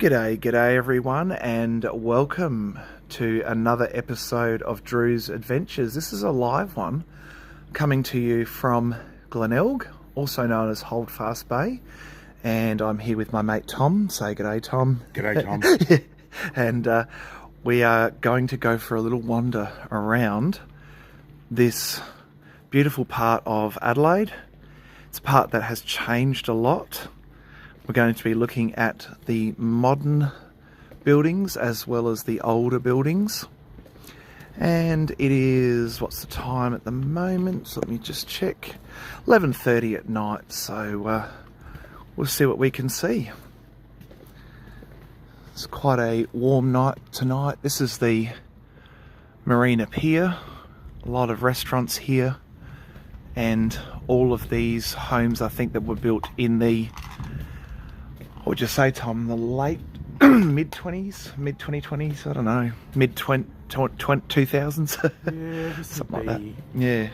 G'day everyone, and welcome to another episode of Drew's Adventures. This is a live one coming to you from Glenelg, also known as Holdfast Bay, and I'm here with my mate Tom. Say g'day, Tom. G'day, Tom. And we are going to go for a little wander around this beautiful part of Adelaide. It's a part that has changed a lot. We're going to be looking at the modern buildings as well as the older buildings. And it is, what's the time at the moment? So let me just check. 11:30 at night, so we'll see what we can see. It's quite a warm night tonight. This is the Marina Pier. A lot of restaurants here. And all of these homes, I think, that were built in the, what would you say, Tom, the late mid-20s, mid-2020s, I don't know, mid-2000s? Yeah, this something would like be that.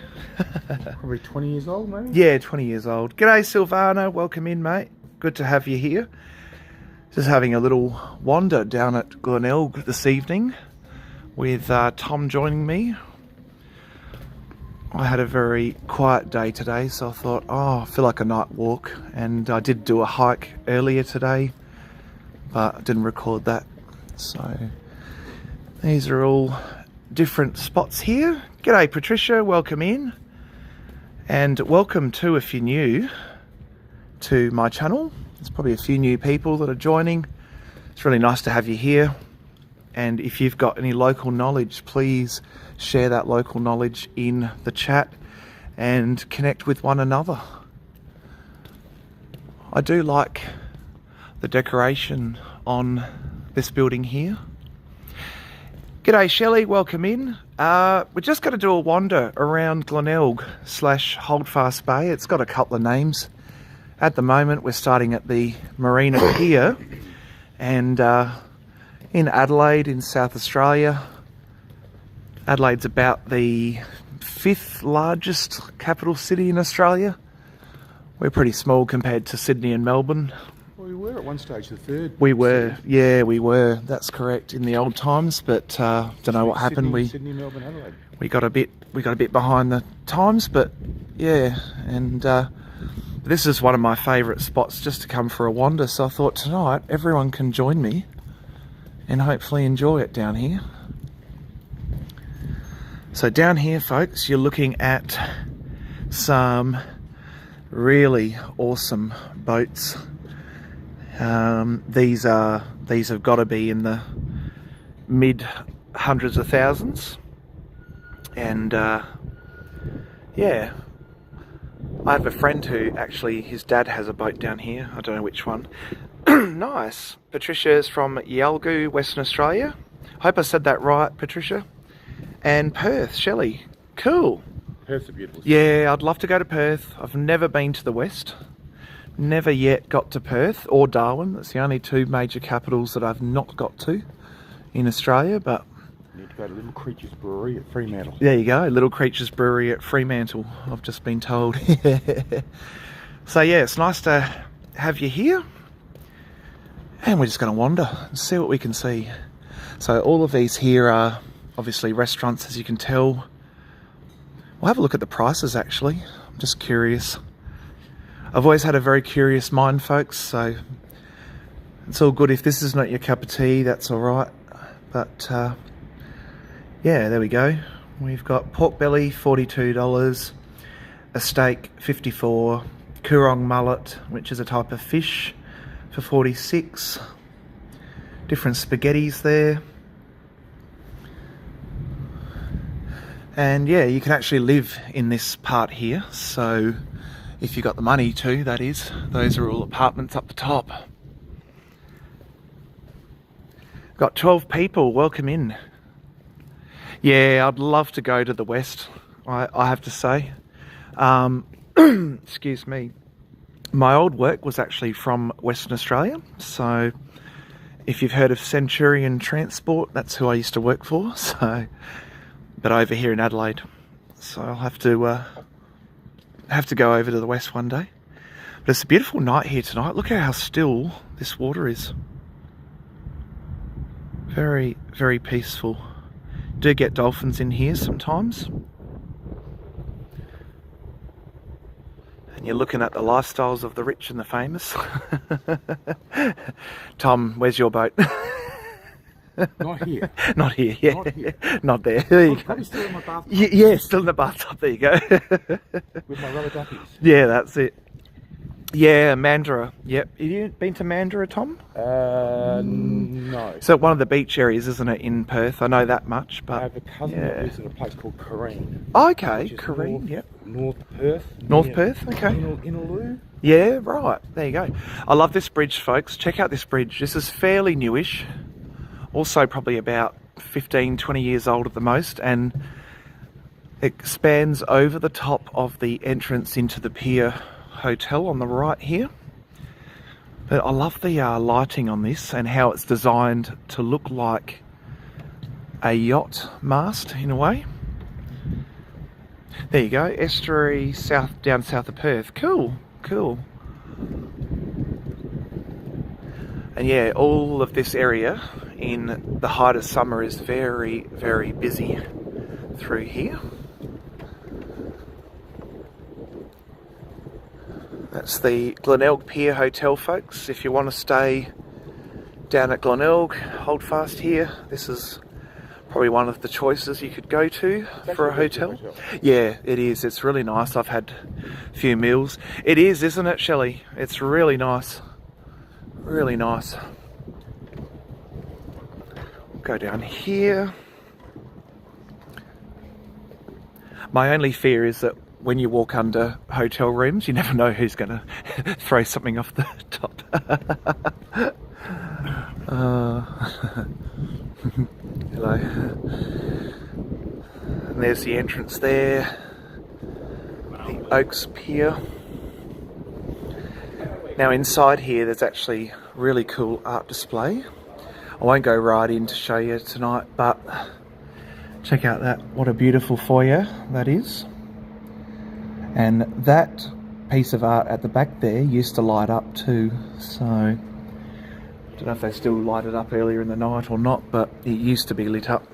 Yeah. probably 20 years old, maybe? Yeah, 20 years old. G'day, Silvano. Welcome in, mate. Good to have you here. Just having a little wander down at Glenelg this evening with Tom joining me. I had a very quiet day today, so I thought, I feel like a night walk. And I did do a hike earlier today, but I didn't record that. So these are all different spots here. G'day, Patricia. Welcome in. And welcome too if you're new to my channel. There's probably a few new people that are joining. It's really nice to have you here. And if you've got any local knowledge, please share that local knowledge in the chat and connect with one another. I do like the decoration on this building here. G'day Shelley, welcome in. We're just going to do a wander around Glenelg / Holdfast Bay. It's got a couple of names. At the moment we're starting at the Marina Pier, and in Adelaide in South Australia. Adelaide's about the 5th largest capital city in Australia. We're pretty small compared to Sydney and Melbourne. Well, we were at one stage the 3rd. We were, yeah, we were. That's correct in the old times, but don't know what happened. Sydney, Melbourne, Adelaide. We got a bit behind the times, but yeah. And this is one of my favourite spots just to come for a wander. So I thought tonight everyone can join me and hopefully enjoy it down here. So down here, folks, you're looking at some really awesome boats. These have got to be in the mid hundreds of thousands. And yeah, I have a friend who actually, his dad has a boat down here. I don't know which one. Nice. Patricia's from Yalgoo, Western Australia. Hope I said that right, Patricia. And Perth, Shelley. Cool. Perth's a beautiful city. Yeah, I'd love to go to Perth. I've never been to the West. Never yet got to Perth or Darwin. That's the only two major capitals that I've not got to in Australia, but You need to go to Little Creatures Brewery at Fremantle. there you go, Little Creatures Brewery at Fremantle, I've just been told. So yeah, it's nice to have you here. And we're just going to wander and see what we can see. So all of these here are obviously restaurants, as you can tell. We'll have a look at the prices actually. I'm just curious. I've always had a very curious mind, folks, so it's all good. If this is not your cup of tea, that's all right. But yeah, there we go. We've got pork belly, $42, a steak, $54, kurong mullet, which is a type of fish, for $46. Different spaghettis there. And yeah, you can actually live in this part here, so if you got the money to, that is. Those are all apartments up the top. Got 12 people, welcome in. Yeah, I'd love to go to the West, I have to say. Excuse me. My old work was actually from Western Australia, so if you've heard of Centurion Transport, that's who I used to work for, so, but over here in Adelaide. So I'll have to go over to the West one day. But it's a beautiful night here tonight. Look at how still this water is. Very, very peaceful. Do get dolphins in here sometimes. And you're looking at the lifestyles of the rich and the famous. Tom, where's your boat? Not here. Not here, yeah. Not here. Not there. There you go. Probably still in my bathtub. Yeah, still in the bathtub. There you go. With my rubber duckies. Yeah, that's it. Yeah, Mandurah. Yep. Have you been to Mandurah, Tom? No. So one of the beach areas, isn't it, in Perth? I know that much, but I have a cousin that lives in a place called Careen. Okay, Careen, yep. North Perth. North Perth, okay. Inaloo. Yeah, right. There you go. I love this bridge, folks. Check out this bridge. This is fairly newish. Also probably about 15, 20 years old at the most, and it spans over the top of the entrance into the pier hotel on the right here. But I love the lighting on this and how it's designed to look like a yacht mast in a way. There you go, estuary down south of Perth. Cool. And yeah, all of this area in the height of summer is very, very busy through here. That's the Glenelg Pier Hotel, folks. If you want to stay down at Glenelg, Holdfast here, this is probably one of the choices you could go to for a hotel. Yeah, it is. It's really nice. I've had a few meals. It is, isn't it, Shelley? It's really nice. Really nice. Go down here. My only fear is that when you walk under hotel rooms, you never know who's going to throw something off the top. Hello. And there's the entrance there. The Oaks Pier. Now inside here there's actually really cool art display. I won't go right in to show you tonight, but check out that. What a beautiful foyer that is. And that piece of art at the back there used to light up too, so I don't know if they still light it up earlier in the night or not, but it used to be lit up.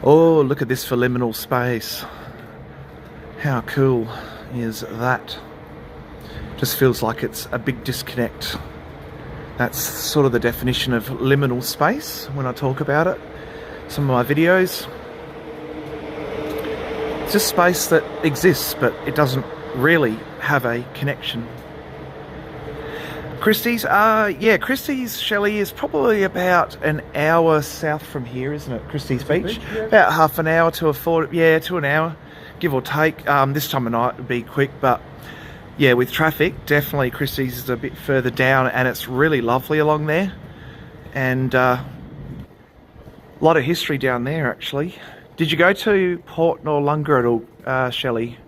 Oh, look at this for liminal space. How cool is that? Just feels like it's a big disconnect. That's sort of the definition of liminal space when I talk about it. Some of my videos. It's just space that exists, but it doesn't really have a connection. Christie's, yeah, Christie's, Shelley, is probably about an hour south from here, isn't it? Christie's Beach? Yeah. About half an hour to to an hour, give or take. This time of night would be quick, but yeah, with traffic, definitely Christie's is a bit further down, and it's really lovely along there. And a lot of history down there, actually. Did you go to Port Noarlunga at all, Shelley?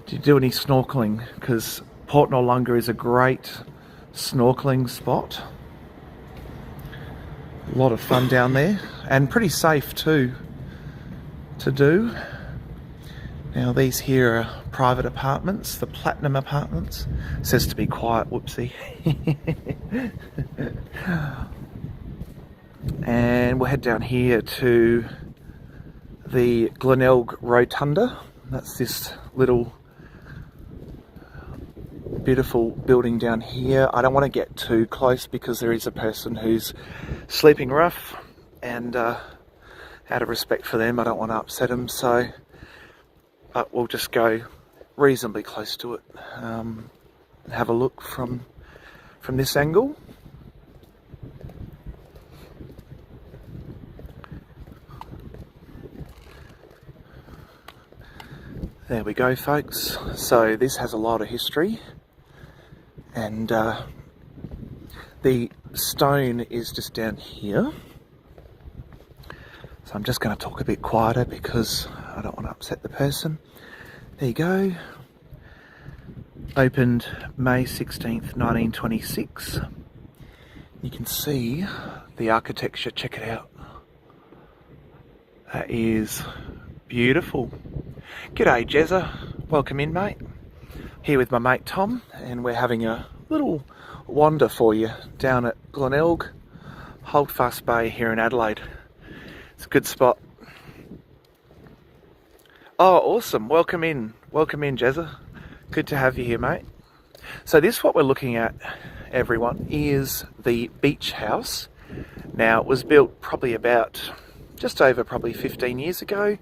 Did you do any snorkeling? Because Port Noarlunga is a great snorkeling spot. A lot of fun down there, and pretty safe too to do. Now these here are private apartments, the Platinum Apartments. It says to be quiet, whoopsie. And we'll head down here to the Glenelg Rotunda. That's this little beautiful building down here. I don't want to get too close because there is a person who's sleeping rough, and out of respect for them, I don't want to upset them. So, but we'll just go reasonably close to it and have a look from this angle. There we go, folks. So this has a lot of history, and the stone is just down here. So I'm just going to talk a bit quieter because I don't want to upset the person. There you go. Opened May 16th, 1926. You can see the architecture. Check it out. That is beautiful. G'day, Jezza. Welcome in, mate. Here with my mate Tom, and we're having a little wander for you down at Glenelg Holdfast Bay here in Adelaide. It's a good spot. Oh, awesome. Welcome in, Jezza. Good to have you here, mate. So this, what we're looking at, everyone, is the beach house. Now, it was built probably about just over 15 years ago,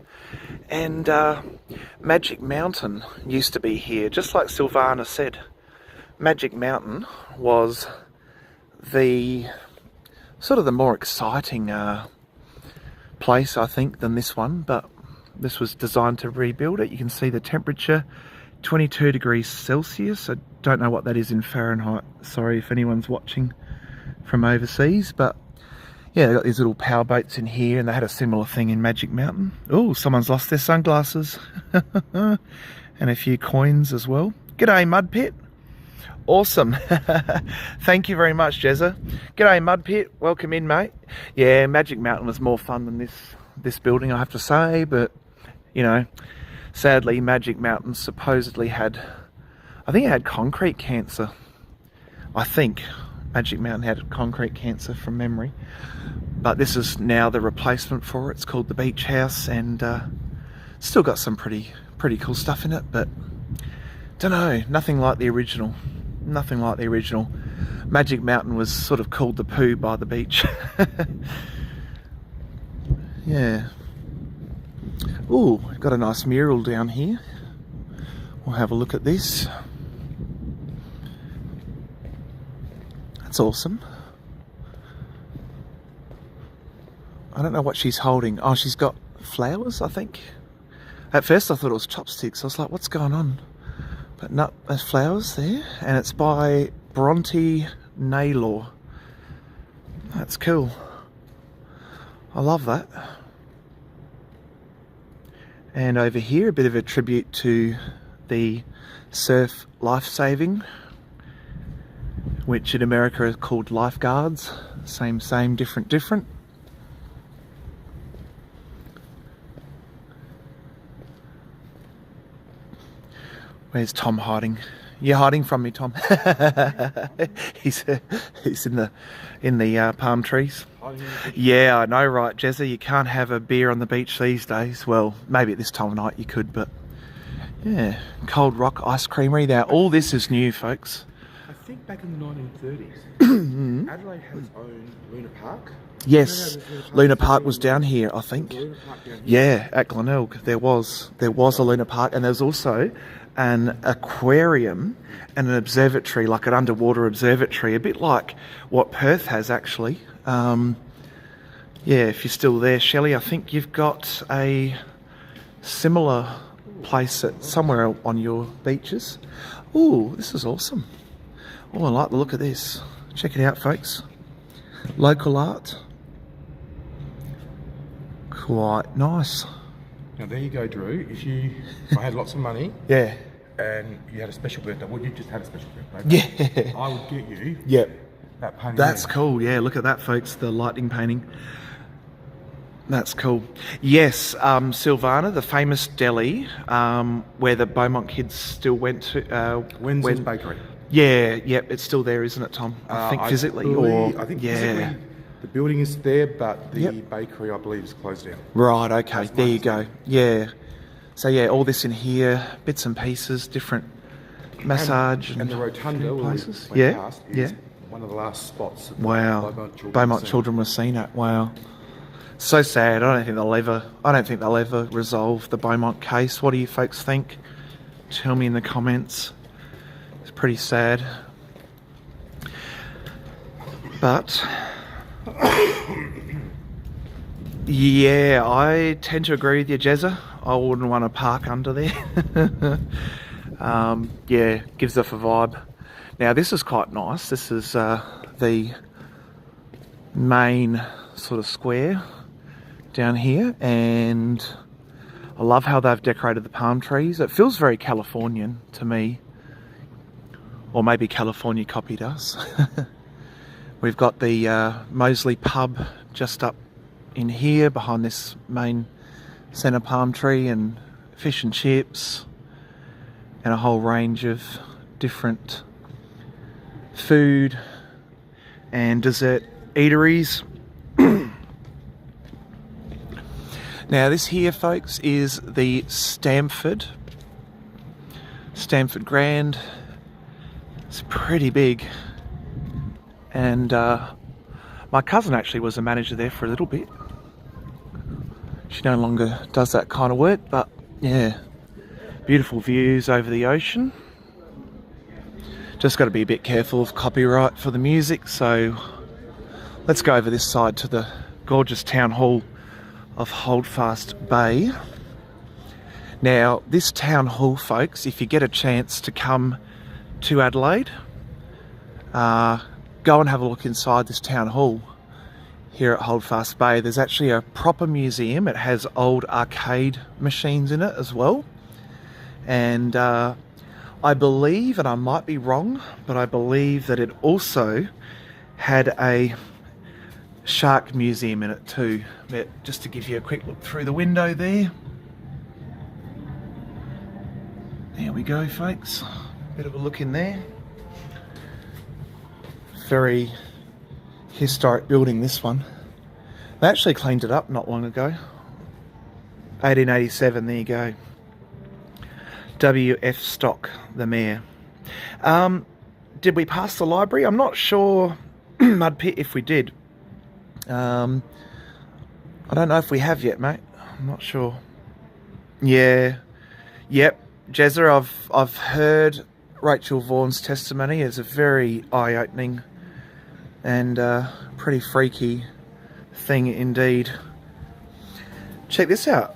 and Magic Mountain used to be here, just like Silvana said. Magic Mountain was the sort of the more exciting place, I think, than this one, but this was designed to rebuild it. You can see the temperature, 22 degrees Celsius. I don't know what that is in Fahrenheit. Sorry if anyone's watching from overseas, but yeah, they got these little power boats in here, and they had a similar thing in Magic Mountain. Oh, someone's lost their sunglasses. And a few coins as well. G'day, Mud Pit. Awesome. Thank you very much, Jezza. G'day, Mud Pit. Welcome in, mate. Yeah, Magic Mountain was more fun than this building, I have to say, but, you know, sadly, Magic Mountain supposedly had, I think it had concrete cancer. I think Magic Mountain had concrete cancer from memory. But this is now the replacement for it. It's called the Beach House, and still got some pretty cool stuff in it, but don't know, nothing like the original. Nothing like the original. Magic Mountain was sort of called the poo by the beach. Yeah. Ooh, got a nice mural down here. We'll have a look at this. That's awesome. I don't know what she's holding. Oh, she's got flowers, I think. At first I thought it was chopsticks. I was like, what's going on? But no, there's flowers there, and it's by Bronte Naylor. That's cool. I love that. And over here, a bit of a tribute to the surf lifesaving, which in America are called lifeguards. Same, different. Where's Tom hiding? You're hiding from me, Tom. he's in the palm trees. Yeah, I know, right, Jezza? You can't have a beer on the beach these days. Well, maybe at this time of night you could, but yeah, Cold Rock Ice Creamery. Now, all this is new, folks. I think back in the 1930s, Adelaide had its own Luna Park. Yes, Luna Park was down here, I think. Yeah, at Glenelg there was a Luna Park, and there was also an aquarium and an observatory, like an underwater observatory, a bit like what Perth has actually. Yeah, if you're still there, Shelley, I think you've got a similar place somewhere on your beaches. Ooh, this is awesome. Oh, I like the look of this. Check it out, folks. Local art. Quite nice. Now there you go, Drew. If I had lots of money, Yeah. and you had a special birthday, well, you just had a special birthday. Yeah. I would get you. Yep. That painting. That's there. cool. Yeah, look at that, folks. The lightning painting. That's cool. Yes, Silvana, the famous deli where the Beaumont kids still went to. Wenz's Bakery. Yeah, yep, it's still there, isn't it, Tom? I think physically, I think physically the building is there, but the bakery, I believe, is closed down. Right, okay, there you go. Yeah. So yeah, all this in here, bits and pieces, different massage and the rotunda places. Is one of the last spots. Wow. Beaumont children were seen at. Wow. So sad. I don't think they'll ever resolve the Beaumont case. What do you folks think? Tell me in the comments. It's pretty sad. But yeah, I tend to agree with you, Jezza. I wouldn't want to park under there. Yeah, gives off a vibe. Now this is quite nice. This is the main sort of square down here, and I love how they've decorated the palm trees. It feels very Californian to me, or maybe California copied us. We've got the Mosley pub just up in here behind this main centre palm tree, and fish and chips and a whole range of different food and dessert eateries. Now this here, folks, is the Stamford Grand. It's pretty big, and my cousin actually was a manager there for a little bit. She no longer does that kind of work, but yeah, beautiful views over the ocean. Just got to be a bit careful of copyright for the music, so let's go over this side to the gorgeous town hall of Holdfast Bay. Now, this town hall, folks, if you get a chance to come to Adelaide, go and have a look inside this town hall here at Holdfast Bay. There's actually a proper museum. It has old arcade machines in it as well. And I believe, and I might be wrong, but I believe that it also had a shark museum in it too. But just to give you a quick look through the window there. There we go, folks. Bit of a look in there. Very historic building, this one. They actually cleaned it up not long ago. 1887, there you go. W.F. Stock, the mayor. Did we pass the library? I'm not sure, Mudpit, if we did. I don't know if we have yet, mate. I'm not sure. Yeah. Yep. Jezza, I've heard Rachel Vaughan's testimony. Is a very eye-opening and pretty freaky thing indeed. Check this out.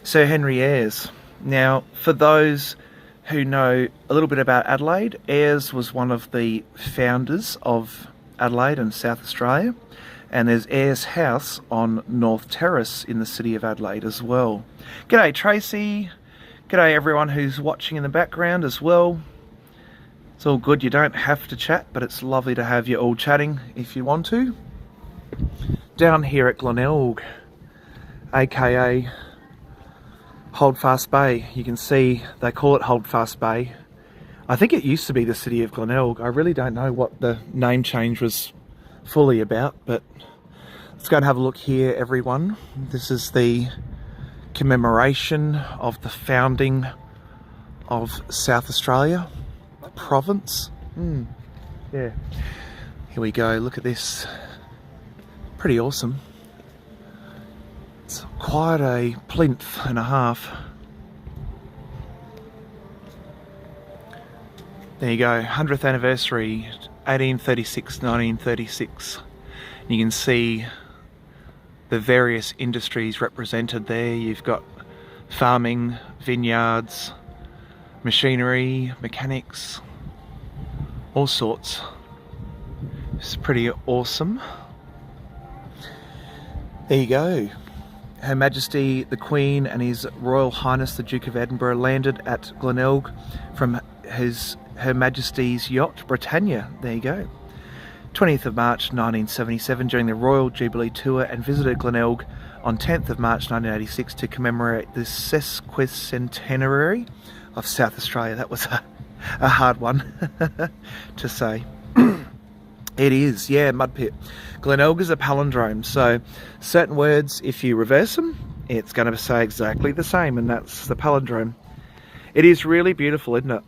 Sir Henry Ayres. Now, for those who know a little bit about Adelaide, Ayres was one of the founders of Adelaide and South Australia, and there's Ayres House on North Terrace in the city of Adelaide as well. G'day Tracy, g'day everyone who's watching in the background as well. It's all good, you don't have to chat, but it's lovely to have you all chatting if you want to. Down here at Glenelg, aka Holdfast Bay, you can see they call it Holdfast Bay. I think it used to be the city of Glenelg. I really don't know what the name change was fully about, but let's go and have a look here, everyone. This is the commemoration of the founding of South Australia province. Yeah, here we go. Look at this, pretty awesome. It's quite a plinth and a half. There you go, 100th anniversary, 1836-1936. You can see the various industries represented there. You've got farming, vineyards, machinery, mechanics, all sorts. It's pretty awesome. There you go. Her Majesty the Queen and His Royal Highness the Duke of Edinburgh landed at Glenelg from Her Majesty's yacht Britannia. There you go. 20th of March 1977 during the Royal Jubilee Tour, and visited Glenelg on 10th of March 1986 to commemorate the sesquicentenary of South Australia. That was a hard one to say. It is, yeah, Mudpit. Glenelg is a palindrome, so certain words, if you reverse them, it's going to say exactly the same, and that's the palindrome. It is really beautiful, isn't it?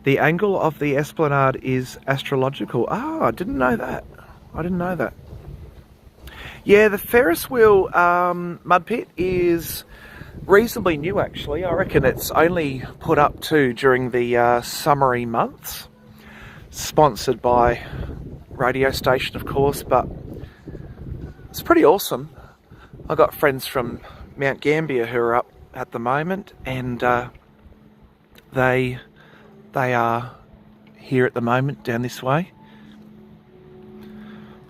The angle of the esplanade is astrological. Ah, I didn't know that. I didn't know that. Yeah, the Ferris wheel Mudpit is reasonably new, actually. I reckon it's only put up during the summery months. Sponsored by radio station, of course, but it's pretty awesome. I got friends from Mount Gambier who are up at the moment, and they are here at the moment down this way.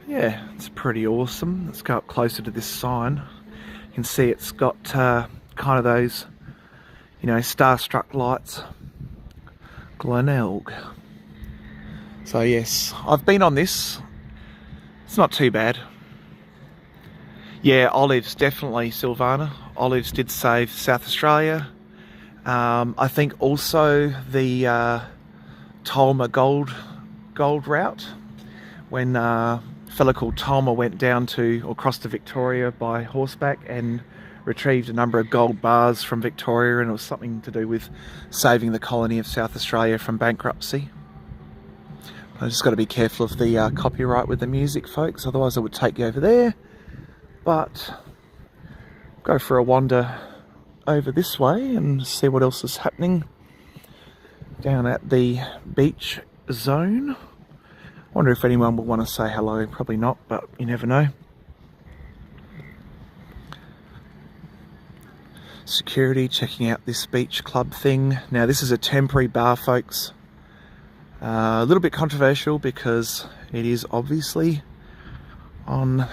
Yeah, it's pretty awesome. Let's go up closer to this sign. You can see it's got kind of those, you know, starstruck lights. Glenelg. So yes, I've been on this. It's not too bad. Yeah, olives, definitely, Silvana. Olives did save South Australia. I think also the Tolma gold route, when a fella called Tolma went down to, or crossed to Victoria by horseback and retrieved a number of gold bars from Victoria, and it was something to do with saving the colony of South Australia from bankruptcy. I just got to be careful of the copyright with the music, folks, otherwise I would take you over there. But go for a wander over this way and see what else is happening down at the beach zone. I wonder if anyone will want to say hello. Probably not, but you never know. Security checking out this beach club thing. Now this is a temporary bar, folks. A little bit controversial because it is obviously on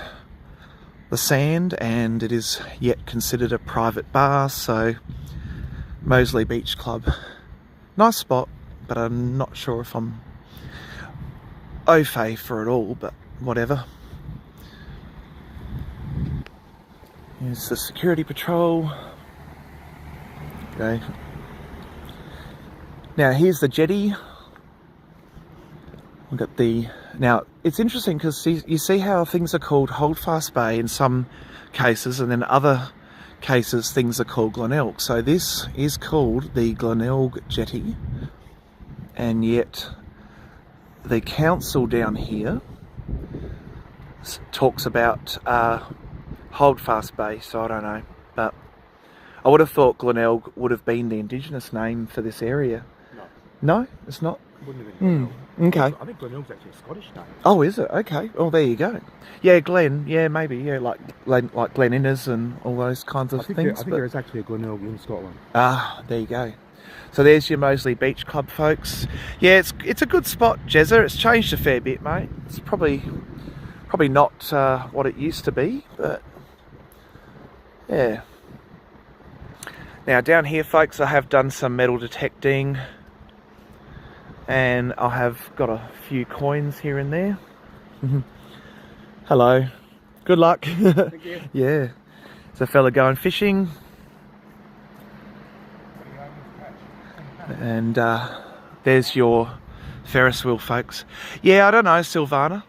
the sand and it is yet considered a private bar. So Mosley Beach Club, nice spot, but I'm not sure if I'm au fait for it all, but whatever. Here's the security patrol. Okay. Now here's the jetty. We've got the... Now it's interesting because you see how things are called Holdfast Bay in some cases, and then other cases things are called Glenelg. So this is called the Glenelg Jetty, and yet the council down here talks about Holdfast Bay, so I don't know, but I would have thought Glenelg would have been the indigenous name for this area. No. No, it's not. Wouldn't have been Glenelg. Okay. I think Glenelg's actually a Scottish name. Oh, is it? Okay. Oh, there you go. Yeah, Glen. Yeah, maybe. Yeah, like Glen Innes and all those kinds of things. I think there is actually a Glenelg in Scotland. Ah, there you go. So there's your Mosley Beach Club, folks. Yeah, it's a good spot, Jezza. It's changed a fair bit, mate. It's probably not what it used to be, but yeah. Now down here, folks, I have done some metal detecting, and I have got a few coins here and there. Hello. Good luck. Thank you. Yeah. There's a fella going fishing. And there's your Ferris wheel, folks. Yeah, I don't know, Silvana.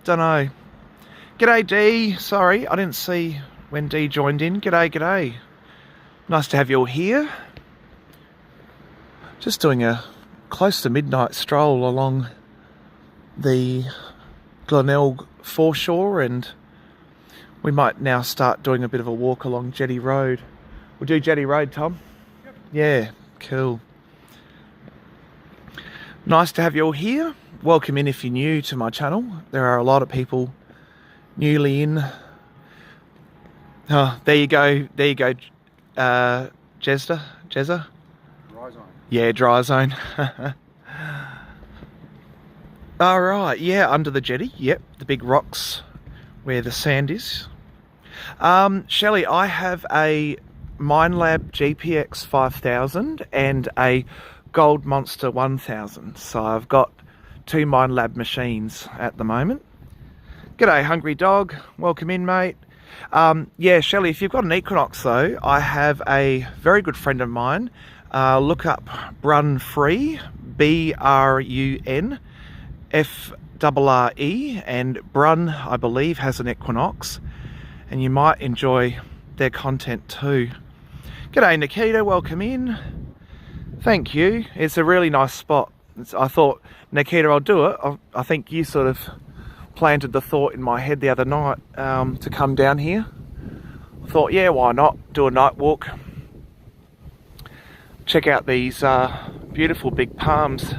Don't know. G'day, Dee. Sorry, I didn't see when Dee joined in. G'day. Nice to have you all here. Just doing a close to midnight stroll along the Glenelg foreshore, and we might now start doing a bit of a walk along Jetty Road. We'll do Jetty Road, Tom? Yep. Yeah, cool. Nice to have you all here. Welcome in if you're new to my channel. There are a lot of people newly in. Oh, there you go. Jezza? Dry zone. Yeah, dry zone. All right, yeah, under the jetty. Yep, the big rocks where the sand is. Shelley, I have a Minelab GPX 5000 and a Gold Monster 1000. So I've got two Minelab machines at the moment. G'day, Hungry Dog. Welcome in, mate. Yeah, Shelley, if you've got an Equinox though, I have a very good friend of mine. Look up Brun Free, BRUN FRRE, and Brun, I believe, has an Equinox, and you might enjoy their content too. G'day, Nikita. Welcome in. Thank you. It's a really nice spot. I thought, Nikita, I'll do it. I think you sort of planted the thought in my head the other night to come down here. I thought, yeah, why not? Do a night walk. Check out these beautiful big palms.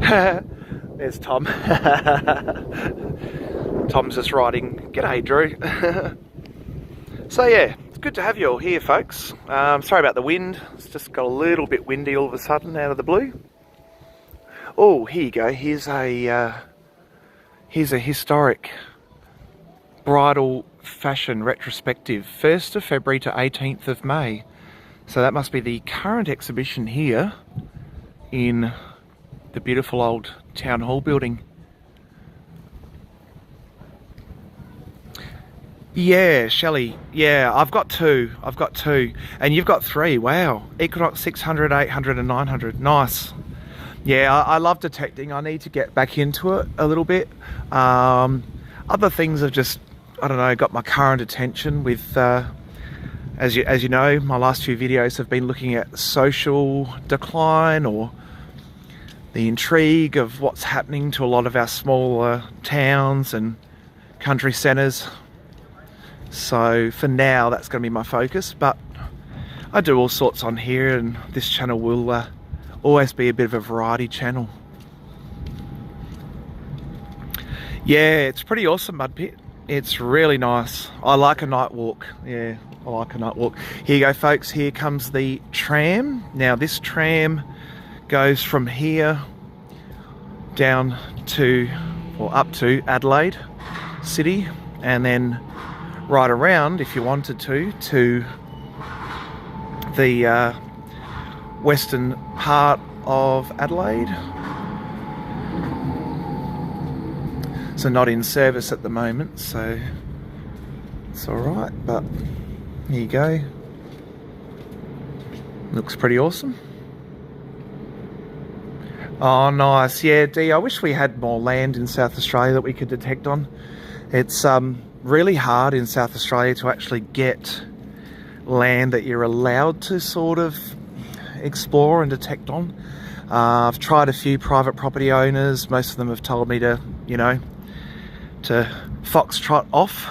There's Tom. Tom's just riding. G'day, Drew. So yeah, it's good to have you all here, folks. Sorry about the wind. It's just got a little bit windy all of a sudden out of the blue. Oh, here you go. Here's a historic bridal fashion retrospective, 1st of February to 18th of May. So that must be the current exhibition here in the beautiful old town hall building. Yeah, Shelley. Yeah, I've got two. And you've got three. Wow. Equinox 600, 800 and 900. Nice. Yeah, I love detecting. I need to get back into it a little bit. Other things have just, I don't know, got my current attention with As you know, my last few videos have been looking at social decline or the intrigue of what's happening to a lot of our smaller towns and country centres. So for now, that's going to be my focus, but I do all sorts on here, and this channel will always be a bit of a variety channel. Yeah, it's pretty awesome, Mud Pit. It's really nice. I like a night walk. Yeah, I like a night walk. Here you go, folks. Here comes the tram. Now, this tram goes from here down to, or up to Adelaide City, and then right around, if you wanted to the western part of Adelaide. So not in service at the moment, so it's alright, but here you go. Looks pretty awesome. Oh, nice. Yeah, Dee, I wish we had more land in South Australia that we could detect on. It's really hard in South Australia to actually get land that you're allowed to sort of explore and detect on. I've tried a few private property owners. Most of them have told me to, you know, to foxtrot off.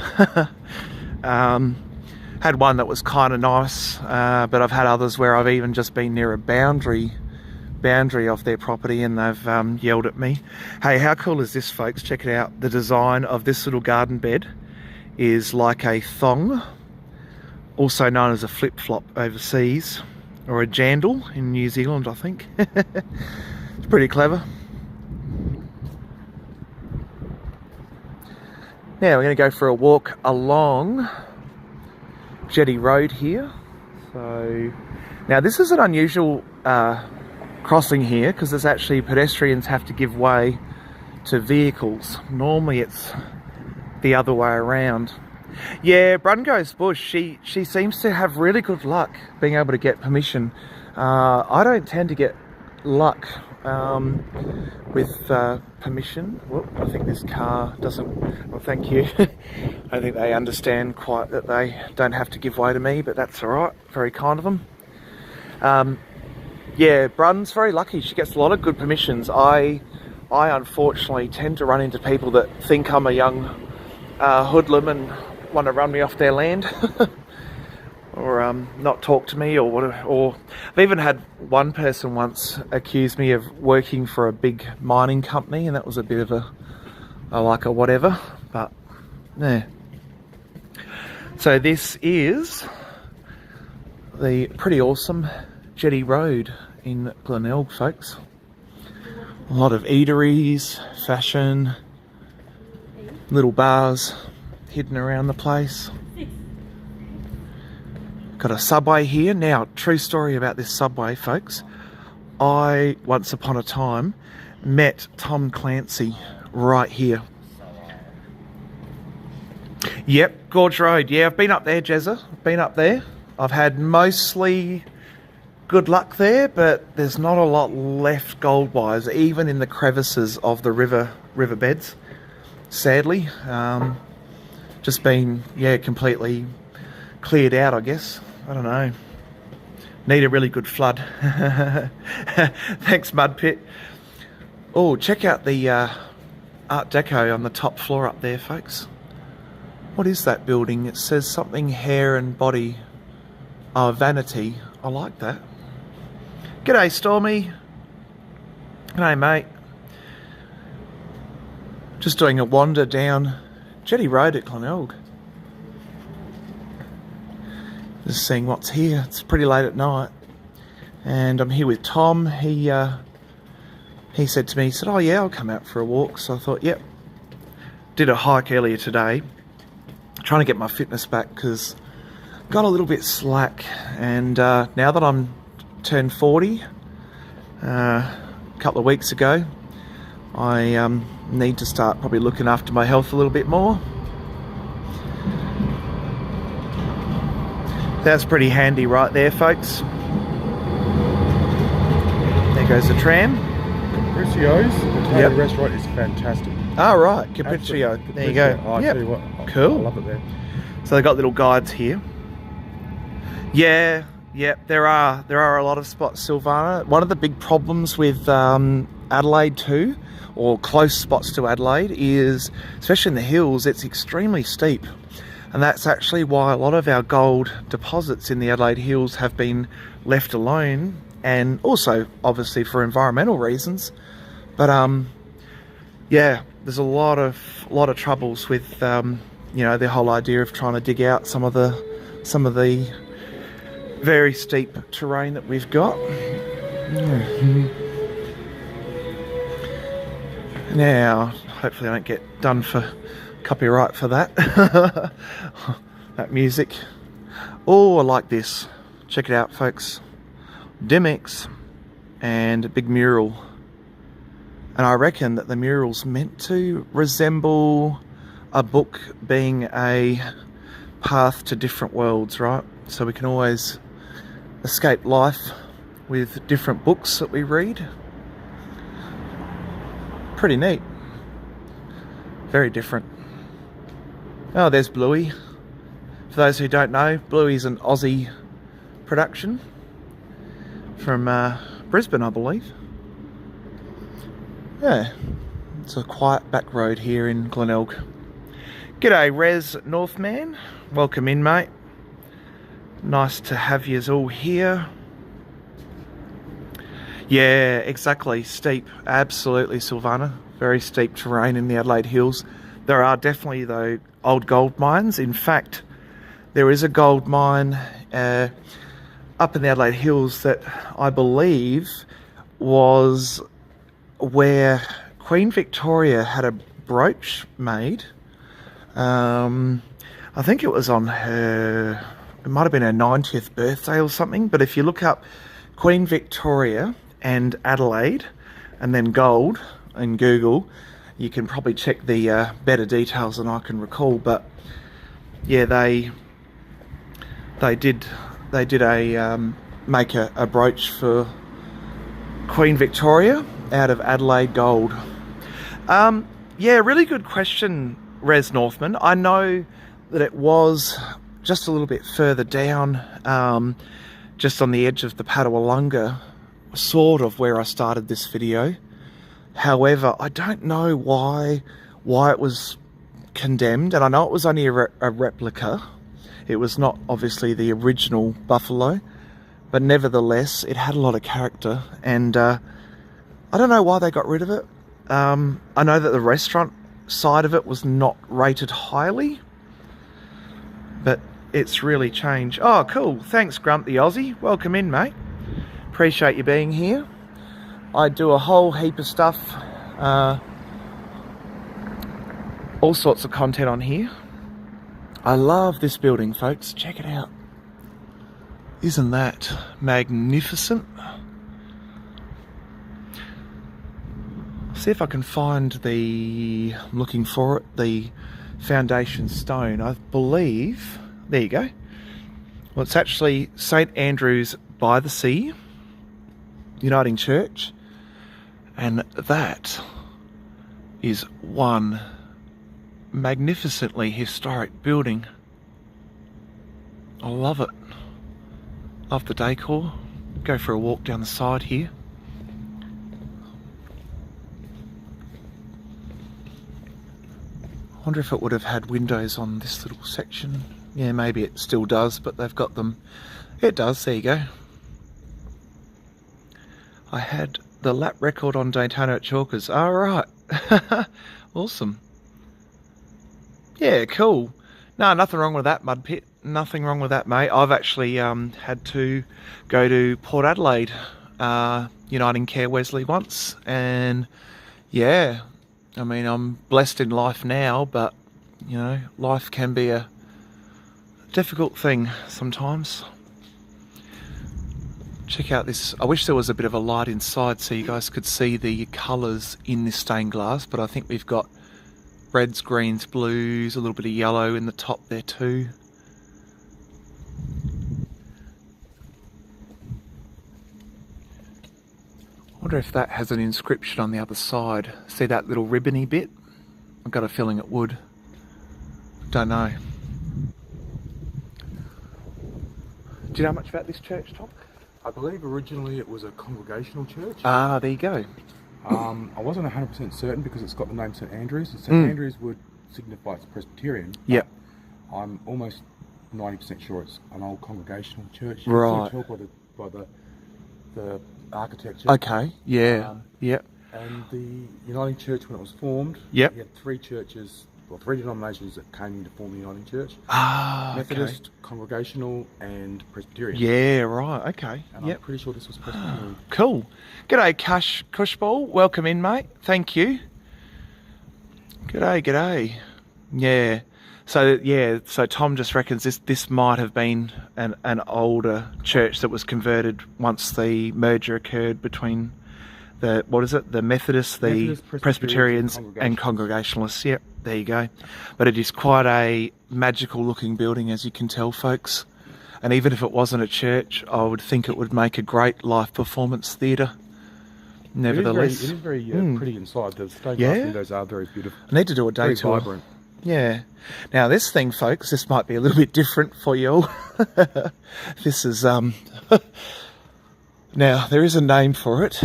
Had one that was kind of nice, but I've had others where I've even just been near a boundary of their property and they've yelled at me. Hey, how cool is this, folks? Check it out. The design of this little garden bed is like a thong, also known as a flip-flop overseas, or a jandal in New Zealand, I think. It's pretty clever. Now we're going to go for a walk along Jetty Road here. So now this is an unusual crossing here, because there's actually pedestrians have to give way to vehicles. Normally it's the other way around. Yeah, Brungo's bush, she seems to have really good luck being able to get permission. I don't tend to get luck with permission. Well, I think this car doesn't, well, thank you. I think they understand quite that they don't have to give way to me, but that's alright, very kind of them. Yeah, Brun's very lucky. She gets a lot of good permissions. I unfortunately tend to run into people that think I'm a young hoodlum and want to run me off their land. Or not talk to me, or whatever. Or I've even had one person once accuse me of working for a big mining company, and that was a bit of a like a whatever, but yeah. So this is the pretty awesome Jetty Road in Glenelg, folks. A lot of eateries, fashion, little bars hidden around the place. Got a subway here. Now, true story about this subway, folks. I, once upon a time, met Tom Clancy right here. Yep, Gorge Road. Yeah, I've been up there, Jezza. I've been up there. I've had mostly good luck there, but there's not a lot left gold-wise, even in the crevices of the riverbeds, sadly. Just been, yeah, completely cleared out, I guess. I don't know. Need a really good flood. Thanks, Mud Pit. Oh, check out the Art Deco on the top floor up there, folks. What is that building? It says something hair and body. Oh, vanity. I like that. G'day, Stormy. G'day, mate. Just doing a wander down Jetty Road at Glenelg. Just seeing what's here. It's pretty late at night, and I'm here with Tom. He said to me, he said, oh yeah, I'll come out for a walk. So I thought, yep. Did a hike earlier today, trying to get my fitness back, because got a little bit slack, and now that I'm turned 40 a couple of weeks ago, I need to start probably looking after my health a little bit more. That's pretty handy right there, folks. There goes the tram. Capriccio's, the Collie restaurant is fantastic. Oh, right, Capriccio. There you go. I tell you what, Cool. I love it there. So they've got little guides here. Yeah, yeah, there are a lot of spots, Silvana. One of the big problems with Adelaide too, or close spots to Adelaide, is, especially in the hills, it's extremely steep. And that's actually why a lot of our gold deposits in the Adelaide hills have been left alone, and also obviously for environmental reasons. But yeah, there's a lot of troubles with you know, the whole idea of trying to dig out some of the very steep terrain that we've got. Now, hopefully I don't get done for copyright for that. That music. Oh, I like this. Check it out, folks. Dimmicks and a big mural. And I reckon that the mural's meant to resemble a book being a path to different worlds, right? So we can always escape life with different books that we read. Pretty neat. Very different. Oh, there's Bluey. For those who don't know, Bluey's an Aussie production from Brisbane, I believe. Yeah, it's a quiet back road here in Glenelg. G'day, Res Northman. Welcome in, mate. Nice to have yous all here. Yeah, exactly. Steep. Absolutely, Silvana. Very steep terrain in the Adelaide Hills. There are definitely, though, old gold mines. In fact, there is a gold mine up in the Adelaide Hills that I believe was where Queen Victoria had a brooch made. I think it was on her, it might have been her 90th birthday or something, but if you look up Queen Victoria and Adelaide and then gold in Google, you can probably check the better details than I can recall. But yeah, they did make a brooch for Queen Victoria out of Adelaide gold. Yeah, really good question, Res Northman. I know that it was just a little bit further down, just on the edge of the Padawalunga, sort of where I started this video. However, I don't know why it was condemned, and I know it was only a replica. It was not obviously the original buffalo, but nevertheless, it had a lot of character, and I don't know why they got rid of it. I know that the restaurant side of it was not rated highly, but it's really changed. Oh, cool. Thanks, Grump the Aussie. Welcome in, mate. Appreciate you being here. I do a whole heap of stuff, all sorts of content on here. I love this building, folks. Check it out. Isn't that magnificent? See if I can find I'm looking for it, the foundation stone. I believe, there you go. Well, it's actually St. Andrew's by the Sea Uniting Church, and that is one magnificently historic building. I love it. Love the decor. Go for a walk down the side here. I wonder if it would have had windows on this little section. Yeah, maybe it still does, but they've got them. It does, there you go. I had the lap record on Daytona at Chalkers. All right. Awesome. Yeah, cool. No, nothing wrong with that, Mud Pit. Nothing wrong with that, mate. I've actually had to go to Port Adelaide, Uniting Care Wesley once, and yeah, I mean, I'm blessed in life now, but you know, life can be a difficult thing sometimes. Check out this. I wish there was a bit of a light inside so you guys could see the colours in this stained glass, but I think we've got reds, greens, blues, a little bit of yellow in the top there too. I wonder if that has an inscription on the other side. See that little ribbony bit? I've got a feeling it would. Don't know. Do you know much about this church, Tom? I believe originally it was a congregational church. Ah, there you go. I wasn't 100% certain because it's got the name St Andrews, and St Andrews would signify it's Presbyterian. Yep. I'm almost 90% sure it's an old congregational church. You Right. can sort of tell by the architecture. Okay. Yeah. Yep. And the Uniting Church, when it was formed, Yep. we had three denominations that came in to form the Uniting Church. Ah, Methodist, Congregational, and Presbyterian. Yeah, right. Okay. And Yep. I'm pretty sure this was Presbyterian. Cool. G'day, Cushball. Welcome in, mate. Thank you. G'day. Yeah. So Tom just reckons this might have been an older church that was converted once the merger occurred between the Methodists, the Methodist, Presbyterians and Congregationalists. Yep, there you go. But it is quite a magical looking building, as you can tell, folks. And even if it wasn't a church, I would think it would make a great live performance theatre. Nevertheless, it is very pretty inside. The stained Yeah. glass windows are very beautiful. I need to do a day Very tour. vibrant. Yeah. Now this thing, folks, this might be a little bit different for you all. This is now there is a name for it.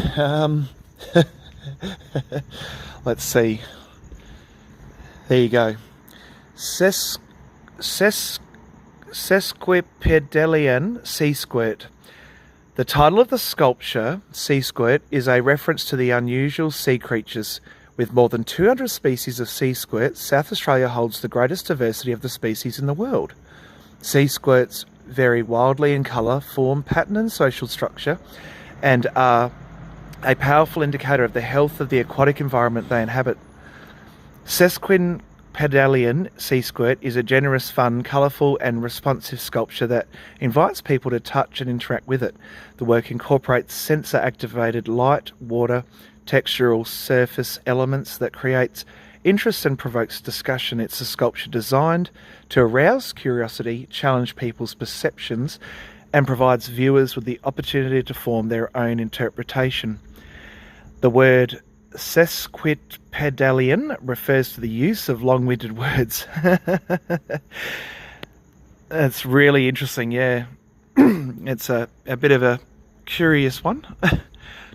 Let's see. There you go. Sesquipedalian sea squirt. The title of the sculpture, Sea Squirt, is a reference to the unusual sea creatures. With more than 200 species of sea squirts, South Australia holds the greatest diversity of the species in the world. Sea squirts vary wildly in colour, form, pattern and social structure, and are a powerful indicator of the health of the aquatic environment they inhabit. Sesquipedalian sea squirt is a generous, fun, colourful and responsive sculpture that invites people to touch and interact with it. The work incorporates sensor-activated light, water, textural surface elements that creates interest and provokes discussion. It's a sculpture designed to arouse curiosity, challenge people's perceptions, and provides viewers with the opportunity to form their own interpretation. The word sesquipedalian refers to the use of long-winded words. That's really interesting, yeah. It's a bit of a curious one.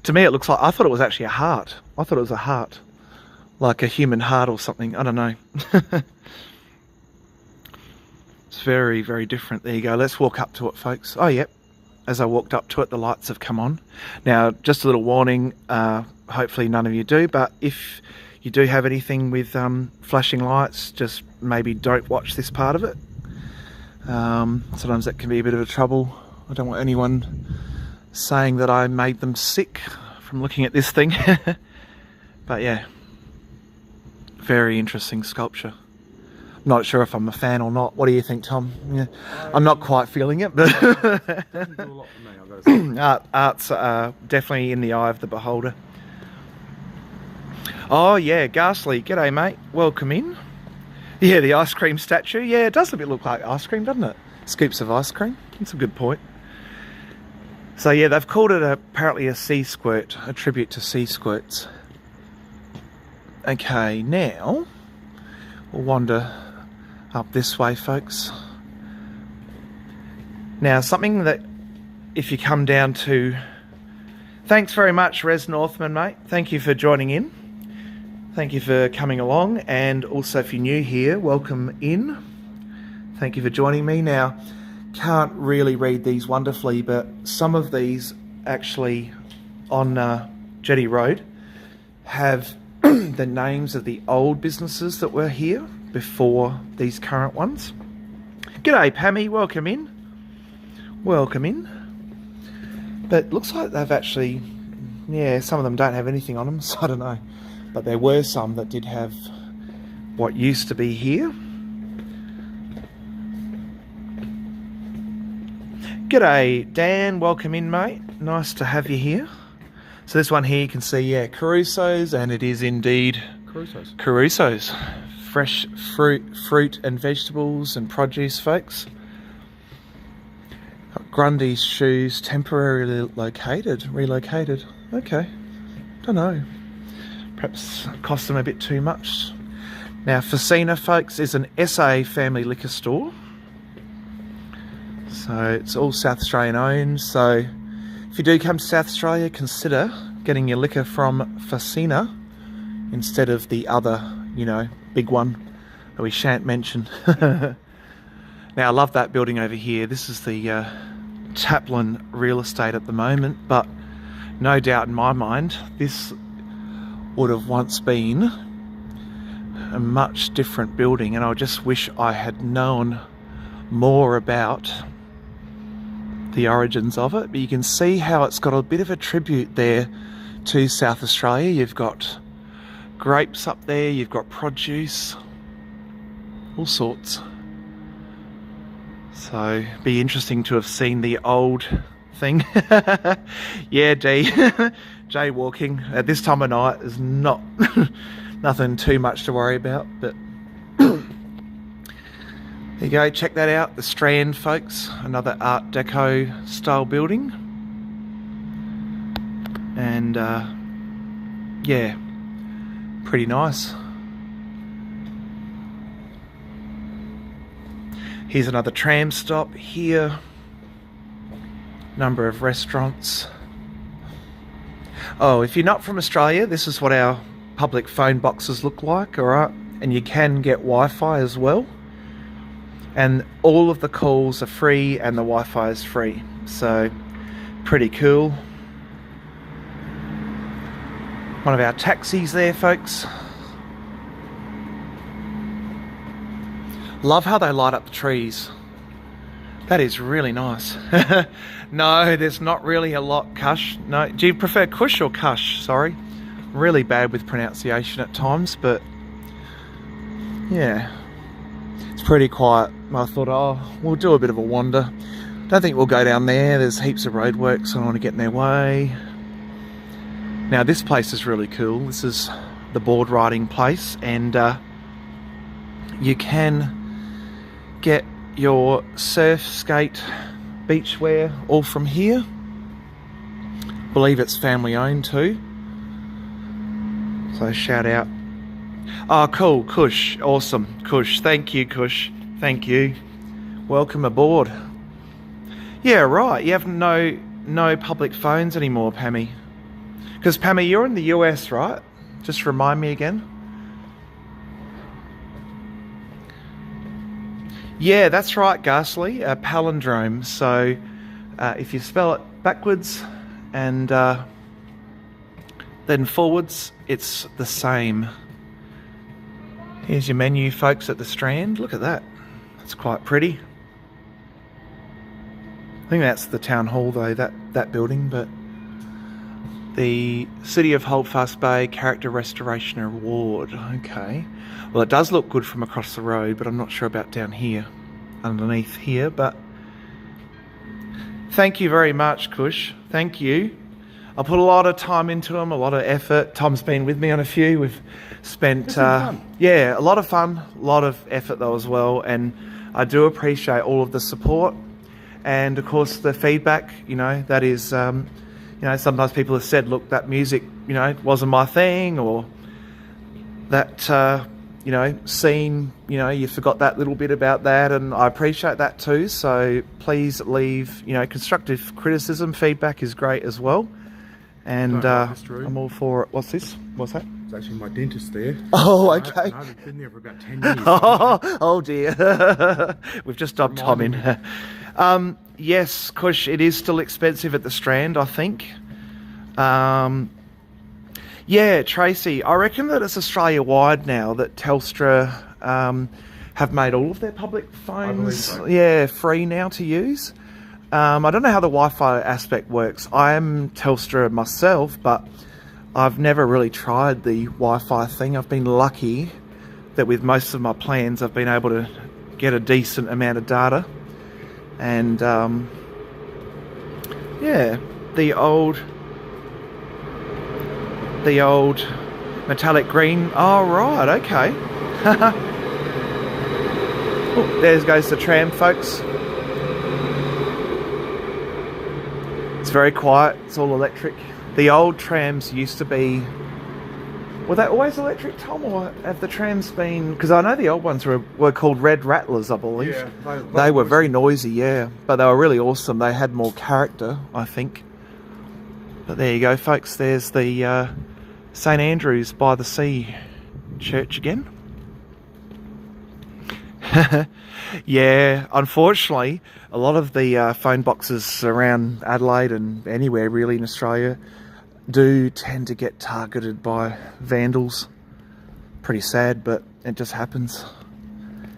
To me, it looks like, I thought it was actually a heart. I thought it was a heart. Like a human heart or something. I don't know. It's very, very different. There you go. Let's walk up to it, folks. Oh, yep. As I walked up to it, the lights have come on. Now, just a little warning. Hopefully none of you do. But if you do have anything with flashing lights, just maybe don't watch this part of it. Sometimes that can be a bit of a trouble. I don't want anyone saying that I made them sick from looking at this thing. But yeah, very interesting sculpture. I'm not sure if I'm a fan or not. What do you think, Tom? Yeah. I'm not quite feeling it, but Doesn't do a lot for me, I've got to say. Art's definitely in the eye of the beholder. Oh yeah, Ghastly, g'day mate, welcome in. Yeah, the ice cream statue. Yeah, it does a bit look like ice cream, doesn't it? Scoops of ice cream. That's a good point. So yeah, they've called it apparently a sea squirt, a tribute to sea squirts. Okay, now we'll wander up this way, folks. Now, something that if you come down to... Thanks very much, Res Northman, mate. Thank you for joining in. Thank you for coming along. And also, if you're new here, welcome in. Thank you for joining me. Now, can't really read these wonderfully, but some of these actually on Jetty Road have the names of the old businesses that were here before these current ones. G'day Pammy, welcome in. Welcome in. But looks like they've actually, yeah, some of them don't have anything on them, so I don't know. But there were some that did have what used to be here. G'day Dan, welcome in mate. Nice to have you here. So this one here you can see, yeah, Caruso's, and it is indeed Caruso's. Fresh fruit and vegetables and produce, folks. Grundy's shoes, temporarily relocated. Okay, don't know. Perhaps cost them a bit too much. Now, Facina, folks, is an SA family liquor store. So it's all South Australian owned. So if you do come to South Australia, consider getting your liquor from Fasina instead of the other, you know, big one that we shan't mention. Now I love that building over here. This is the Taplin real estate at the moment, but no doubt in my mind this would have once been a much different building, and I just wish I had known more about the origins of it. But you can see how it's got a bit of a tribute there to South Australia. You've got grapes up there, you've got produce, all sorts. So be interesting to have seen the old thing. Yeah, D. Jaywalking at this time of night is not nothing too much to worry about, but there you go, check that out, the Strand, folks, another Art Deco style building. And yeah, pretty nice. Here's another tram stop here. Number of restaurants. Oh, if you're not from Australia, this is what our public phone boxes look like, alright? And you can get Wi-Fi as well. And all of the calls are free and the Wi-Fi is free. So, pretty cool. One of our taxis there, folks. Love how they light up the trees. That is really nice. No, there's not really a lot. Kush. No, do you prefer Kush or Kush? Sorry. Really bad with pronunciation at times, but yeah. It's pretty quiet. I thought, oh, we'll do a bit of a wander. Don't think we'll go down there. There's heaps of roadworks. So I don't want to get in their way. Now, this place is really cool. This is the board riding place, and you can get your surf, skate, beachwear all from here. Believe it's family owned too. So shout out. Oh, cool, Kush, awesome, Kush. Thank you, Kush. Thank you. Welcome aboard. Yeah, right. You have no public phones anymore, Pammy. Because Pammy, you're in the US, right? Just remind me again. Yeah, that's right, Ghastly. A palindrome. So if you spell it backwards and then forwards, it's the same. Here's your menu, folks, at the Strand. Look at that. That's quite pretty. I think that's the town hall, though, that building. But the City of Holdfast Bay Character Restoration Award. Okay. Well, it does look good from across the road, but I'm not sure about down here, underneath here. But thank you very much, Kush. Thank you. I put a lot of time into them, a lot of effort. Tom's been with me on a few. We've spent, yeah, a lot of fun, a lot of effort though as well. And I do appreciate all of the support and, of course, the feedback. You know, that is, you know, sometimes people have said, look, that music, you know, wasn't my thing, or that, you know, scene, you know, you forgot that little bit about that, and I appreciate that too. So please leave, you know, constructive criticism. Feedback is great as well. And I'm all for it. What's this? What's that? It's actually my dentist there. Oh, okay. No, I've been there for about 10 years. Oh dear. We've just dubbed Tom in. Yes, Kush, it is still expensive at the Strand, I think. Yeah, Tracy, I reckon that it's Australia-wide now that Telstra have made all of their public phones so. Free now to use. I don't know how the Wi-Fi aspect works. I am Telstra myself, but I've never really tried the Wi-Fi thing. I've been lucky that with most of my plans I've been able to get a decent amount of data. And yeah, the old metallic green. Oh, right, okay. Oh, there goes the tram, folks. It's very quiet. It's all electric. The old trams used to be, Were they always electric, Tom, or have the trams been... Because I know the old ones were called Red Rattlers, I believe. Yeah, they were very noisy, yeah. But they were really awesome. They had more character, I think. But there you go, folks. There's the St Andrews by the Sea church again. Yeah, unfortunately, a lot of the phone boxes around Adelaide and anywhere really in Australia do tend to get targeted by vandals. Pretty sad, but it just happens.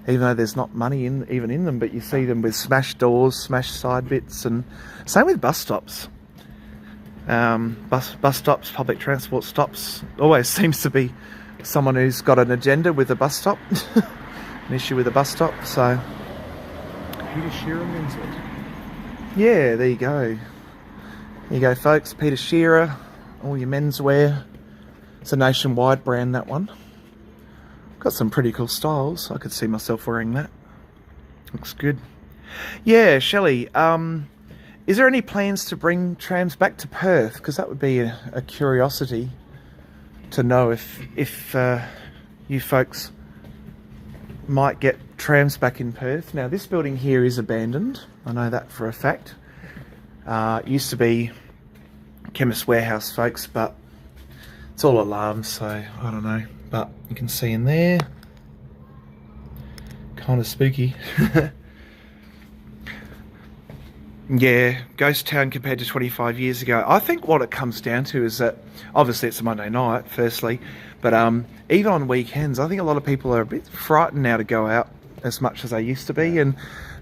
Even though there's not money even in them, but you see them with smashed doors, smashed side bits, and same with bus stops. Bus stops, public transport stops, always seems to be someone who's got an agenda with a bus stop. An issue with a bus stop, so... Peter Shearer menswear. Yeah, there you go. There you go, folks. Peter Shearer, all your menswear. It's a nationwide brand, that one. Got some pretty cool styles. I could see myself wearing that. Looks good. Yeah, Shelley, is there any plans to bring trams back to Perth? Because that would be a curiosity to know if you folks might get trams back in Perth. Now, this building here is abandoned. I know that for a fact. It used to be Chemist Warehouse, folks, but it's all alarms, so I don't know. But you can see in there, kind of spooky. Yeah, ghost town compared to 25 years ago. I think what it comes down to is that, obviously it's a Monday night, firstly, but even on weekends, I think a lot of people are a bit frightened now to go out as much as they used to be, and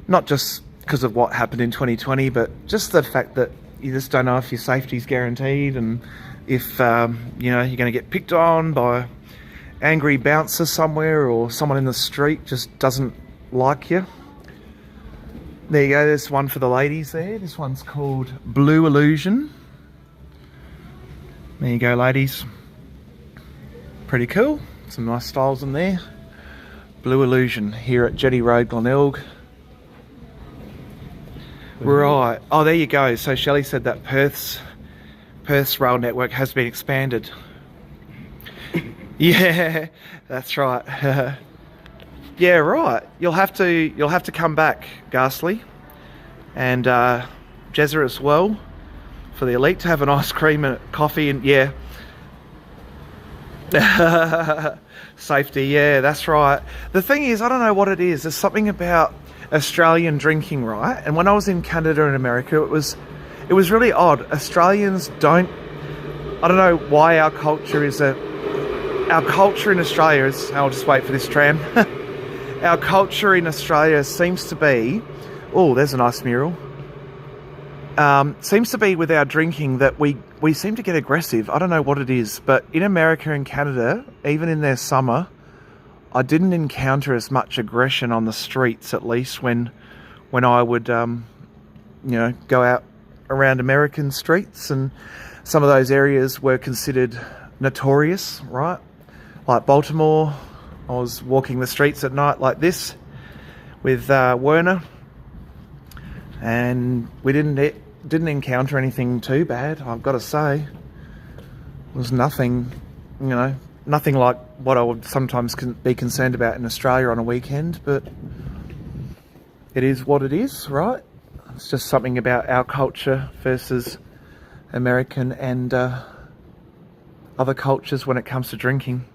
not just because of what happened in 2020, but just the fact that you just don't know if your safety's guaranteed, and if you know, you're going to get picked on by angry bouncer somewhere, or someone in the street just doesn't like you. There you go, there's one for the ladies there. This one's called Blue Illusion. There you go, ladies. Pretty cool. Some nice styles in there. Blue Illusion here at Jetty Road, Glenelg. Right. Oh, there you go. So Shelley said that Perth's rail network has been expanded. Yeah, that's right. Yeah, right. You'll have to come back, Ghastly, and Jezza as well, for the elite to have an ice cream and coffee, and yeah. Safety, yeah, that's right. The thing is, I don't know what it is. There's something about Australian drinking, right? And when I was in Canada and America, it was really odd. Australians don't. I don't know why our culture in Australia is. I'll just wait for this tram. Our culture in Australia seems to be... Oh, there's a nice mural. Seems to be with our drinking that we seem to get aggressive. I don't know what it is, but in America and Canada, even in their summer, I didn't encounter as much aggression on the streets, at least when I would, you know, go out around American streets, and some of those areas were considered notorious, right? Like Baltimore. I was walking the streets at night like this with Werner, and we didn't encounter anything too bad, I've got to say. It was nothing, you know, nothing like what I would sometimes be concerned about in Australia on a weekend, but it is what it is, right? It's just something about our culture versus American and other cultures when it comes to drinking.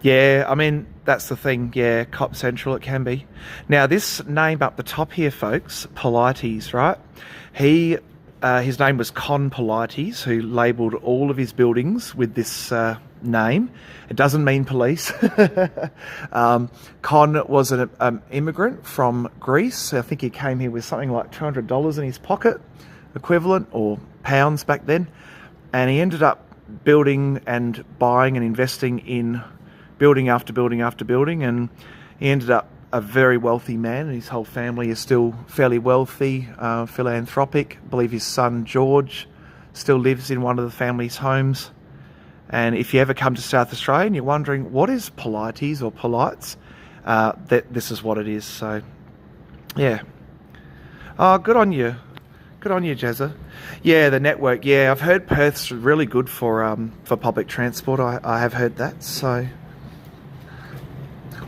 Yeah, I mean, that's the thing. Yeah, Cop Central it can be. Now, this name up the top here, folks, Polites, right? His name was Con Polites, who labelled all of his buildings with this name. It doesn't mean police. Con was an immigrant from Greece. I think he came here with something like $200 in his pocket, equivalent, or pounds back then. And he ended up building and buying and investing in building after building after building, and he ended up a very wealthy man, and his whole family is still fairly wealthy, philanthropic. I believe his son George still lives in one of the family's homes. And if you ever come to South Australia and you're wondering what is Polites or Polites, this is what it is. So yeah, oh, good on you, Good on you, Jezza. Yeah, the network. Yeah, I've heard Perth's really good for public transport. I have heard that. So,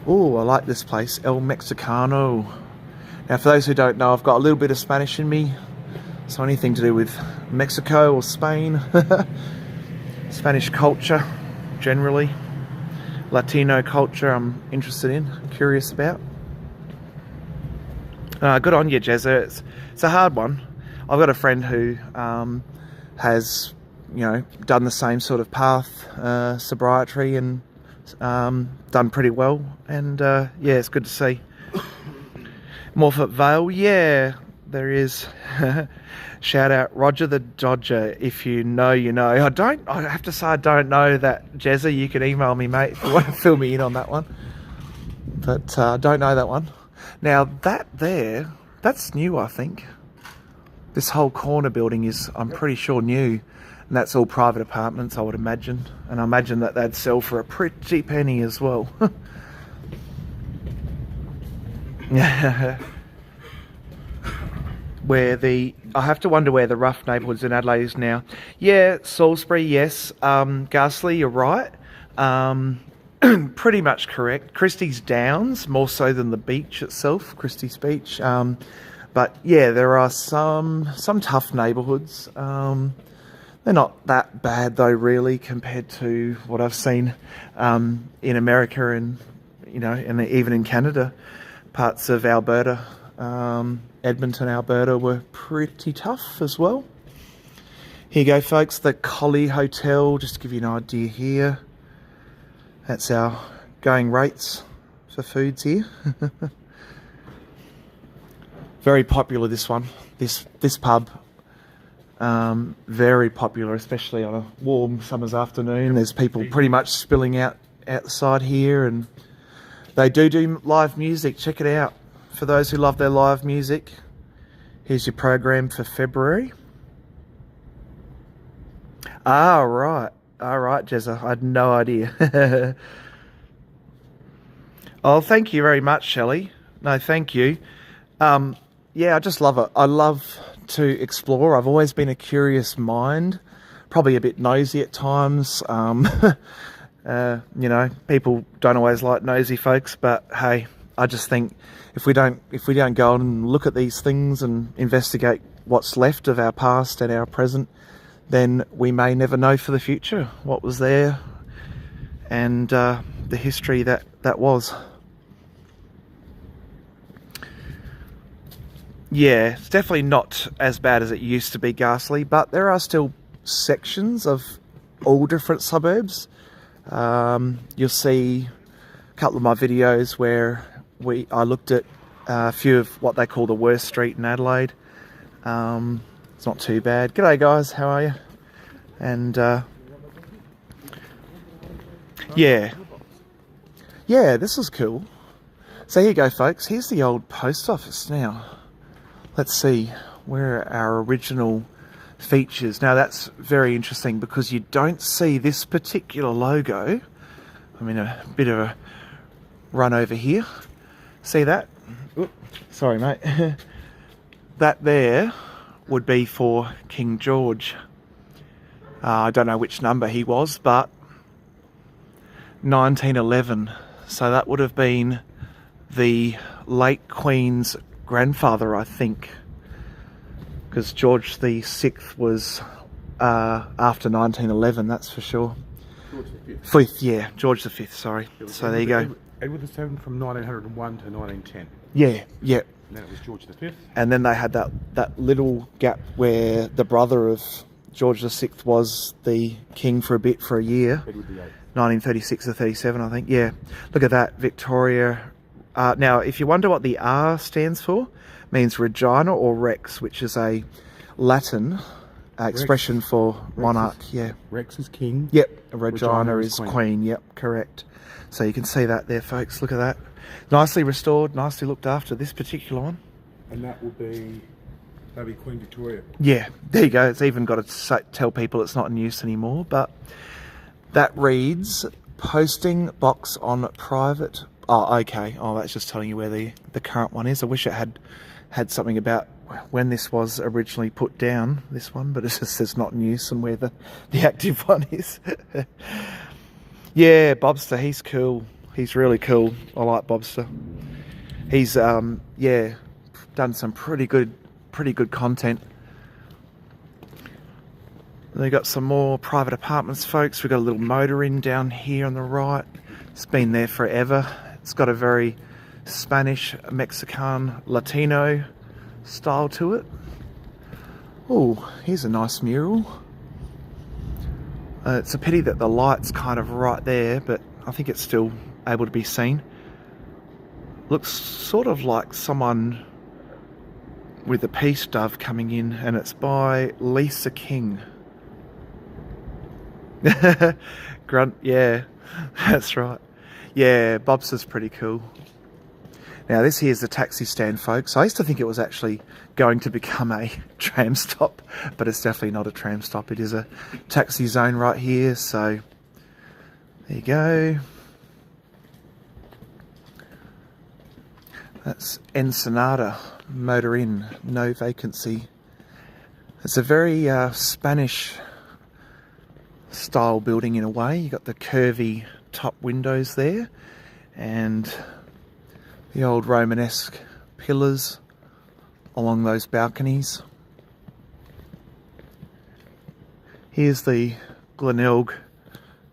oh, I like this place, El Mexicano. Now, for those who don't know, I've got a little bit of Spanish in me. So anything to do with Mexico or Spain, Spanish culture, generally, Latino culture, I'm interested in, curious about. Good on you, Jezza. It's a hard one. I've got a friend who has, done the same sort of path, sobriety, and done pretty well. And yeah, it's good to see. Morphett Vale, yeah, there is. Shout out Roger the Dodger. If you know, you know. I have to say I don't know that, Jezza. You can email me, mate, if you want to fill me in on that one. But I don't know that one. Now that there, that's new, I think. This whole corner building is, I'm pretty sure, new. And that's all private apartments, I would imagine. And I imagine that they'd sell for a pretty penny as well. I have to wonder where the rough neighbourhoods in Adelaide is now. Yeah, Salisbury, yes. Ghastly, you're right. Pretty much correct. Christie's Downs, more so than the beach itself, Christie's Beach. But yeah, there are some tough neighbourhoods. They're not that bad though, really, compared to what I've seen in America and and even in Canada. Parts of Alberta, Edmonton, Alberta, were pretty tough as well. Here you go, folks, the Collie Hotel, just to give you an idea here. That's our going rates for foods here. Very popular, this one, this pub. Very popular, especially on a warm summer's afternoon. There's people pretty much spilling out outside here, and they do live music. Check it out. For those who love their live music, here's your program for February. All right, Jezza. I had no idea. Oh, thank you very much, Shelley. No, thank you. Yeah, I just love it. I love to explore. I've always been a curious mind, probably a bit nosy at times. People don't always like nosy folks, but hey, I just think if we don't go and look at these things and investigate what's left of our past and our present, then we may never know for the future what was there and the history that was. Yeah, it's definitely not as bad as it used to be, Ghastly, but there are still sections of all different suburbs. You'll see a couple of my videos where I looked at a few of what they call the worst street in Adelaide. It's not too bad. G'day guys, how are you? And yeah, this is cool. So here you go, folks. Here's the old post office now. Let's see where are our original features. Now that's very interesting because you don't see this particular logo. I'm in a bit of a run over here. See that? Oops, sorry, mate. That there would be for King George. I don't know which number he was, but 1911. So that would have been the late Queen's grandfather, I think, because George the VI was after 1911, that's for sure. George the Fifth. Fifth, yeah, George the Fifth. Sorry. So there you go. Edward VII from 1901 to 1910. Yeah. And then it was George the Fifth. And then they had that little gap where the brother of George the VI was the king for a year. Edward VIII. 1936 to 37, I think. Yeah. Look at that, Victoria. Now, if you wonder what the R stands for, it means Regina or Rex, which is a Latin expression for monarch. Yeah. Rex is king. Yep. Regina is queen. Yep, correct. So you can see that there, folks. Look at that. Nicely restored, nicely looked after, this particular one. And that'll be Queen Victoria. Yeah, there you go. It's even got to tell people it's not in use anymore, but that reads, posting box on private Oh, okay. Oh, that's just telling you where the current one is. I wish it had something about when this was originally put down, this one, but it just says not in use and where the active one is. Yeah, Bobster, he's cool. He's really cool. I like Bobster. He's yeah, done some pretty good content. They got some more private apartments, folks. We've got a little motor inn down here on the right. It's been there forever. It's got a very Spanish, Mexican, Latino style to it. Oh, here's a nice mural. It's a pity that the light's kind of right there, but I think it's still able to be seen. Looks sort of like someone with a peace dove coming in, and it's by Lisa King. Grunt, yeah, that's right. Yeah, Bobster's pretty cool. Now this here's the taxi stand, folks. I used to think it was actually going to become a tram stop, but it's definitely not a tram stop. It is a taxi zone right here, so there you go. That's Ensenada Motor Inn, no vacancy. It's a very Spanish style building in a way. You got the curvy top windows there and the old Romanesque pillars along those balconies. Here's the Glenelg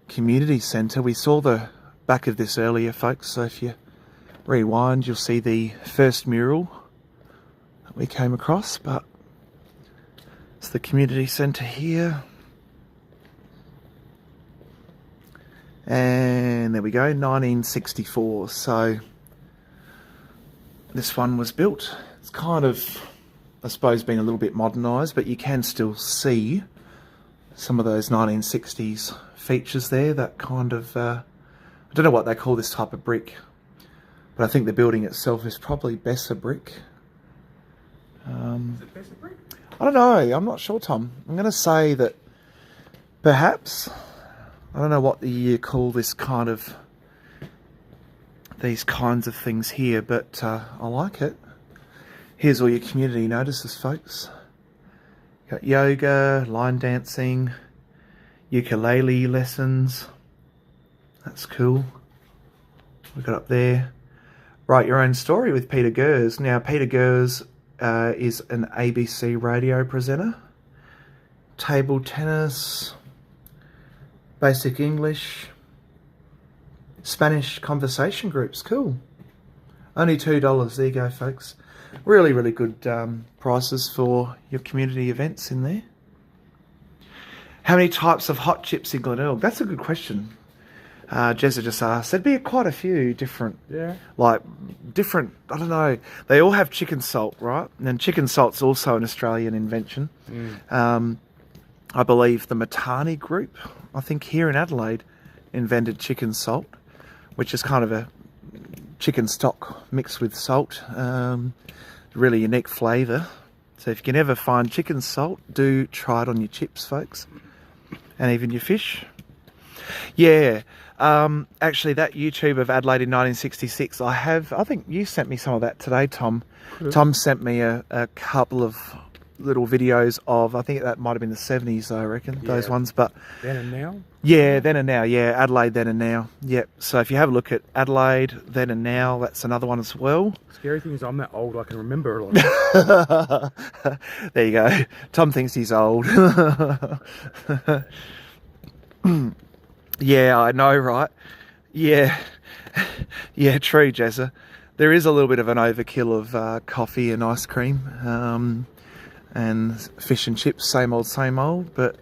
Community Centre. We saw the back of this earlier, folks, so if you rewind you'll see the first mural that we came across, but it's the community centre here. And there we go, 1964. So this one was built. It's kind of, I suppose, been a little bit modernised, but you can still see some of those 1960s features there. That kind of, I don't know what they call this type of brick, but I think the building itself is probably Besser brick. Is it Besser brick? I don't know. I'm not sure, Tom. I'm going to say that perhaps. I don't know what you call this kind of, these kinds of things here, but I like it. Here's all your community notices, folks. Got yoga, line dancing, ukulele lessons. That's cool. We got up there. Write Your Own Story with Peter Gers. Now, Peter Gers is an ABC radio presenter. Table tennis. Basic English, Spanish conversation groups, cool. Only $2, there you go, folks. Really, really good prices for your community events in there. How many types of hot chips in Glenelg? That's a good question. Jezza just asked. There'd be quite a few different, I don't know. They all have chicken salt, right? And chicken salt's also an Australian invention. I believe the Matani group, I think here in Adelaide, invented chicken salt, which is kind of a chicken stock mixed with salt. Really unique flavour. So if you can ever find chicken salt, do try it on your chips, folks. And even your fish. Yeah. Actually, that YouTube of Adelaide in 1966, I think you sent me some of that today, Tom. Yeah. Tom sent me a couple of little videos of, I think that might have been the 70s, I reckon, those ones. But Then and Now? Yeah, Then and Now, yeah, Adelaide Then and Now. Yep, so if you have a look at Adelaide Then and Now, that's another one as well. Scary thing is I'm that old I can remember a lot. There you go. Tom thinks he's old. Yeah, I know, right? Yeah, yeah, true, Jezza. There is a little bit of an overkill of coffee and ice cream. And fish and chips, same old, but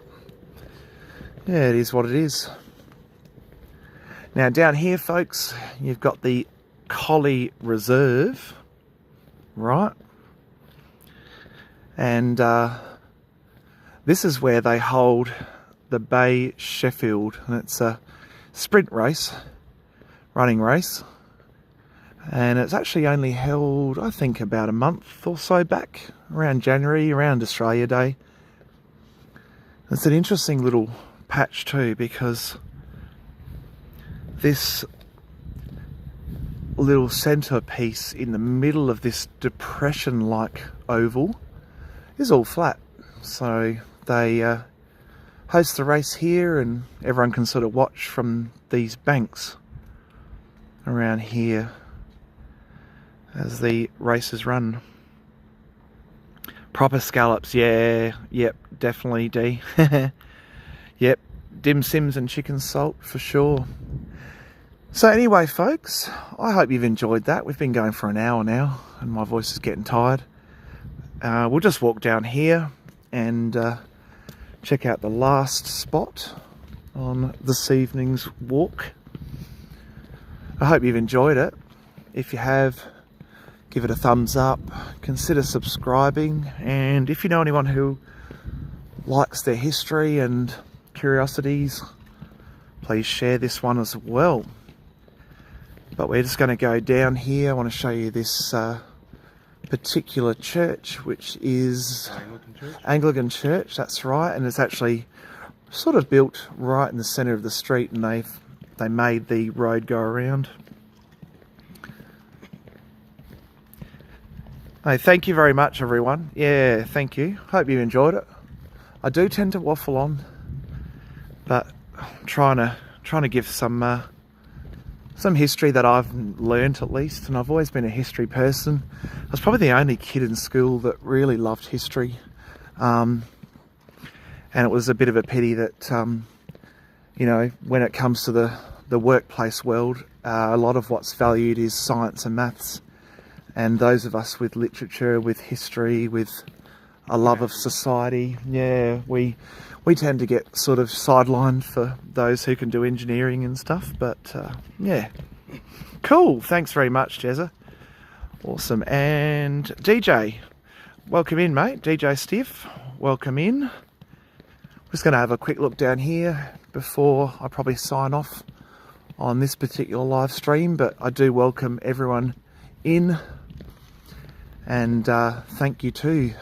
yeah, it is what it is. Now down here, folks, you've got the Collie Reserve, right? And this is where they hold the Bay Sheffield, and it's a sprint race, running race. And it's actually only held, I think, about a month or so back, around January, around Australia Day. It's an interesting little patch too, because this little centerpiece in the middle of this depression-like oval is all flat. So they host the race here, and everyone can sort of watch from these banks around here as the races run. Proper scallops, yeah, yep, definitely D. Yep, dim sims and chicken salt for sure. So anyway, folks, I hope you've enjoyed that. We've been going for an hour now and my voice is getting tired. We'll just walk down here and check out the last spot on this evening's walk. I hope you've enjoyed it. If you have, give it a thumbs up, consider subscribing, and if you know anyone who likes their history and curiosities, please share this one as well. But we're just going to go down here. I want to show you this particular church, which is Anglican Church, that's right, and it's actually sort of built right in the centre of the street, and they made the road go around. Hey, thank you very much, everyone. Yeah, thank you. Hope you enjoyed it. I do tend to waffle on, but I'm trying to give some history that I've learnt at least, and I've always been a history person. I was probably the only kid in school that really loved history, and it was a bit of a pity that you know, when it comes to the workplace world, a lot of what's valued is science and maths. And those of us with literature, with history, with a love of society, yeah, we tend to get sort of sidelined for those who can do engineering and stuff. But yeah, cool. Thanks very much, Jezza. Awesome. And DJ, welcome in, mate. DJ Stiff, welcome in. Just going to have a quick look down here before I probably sign off on this particular live stream. But I do welcome everyone in. And thank you too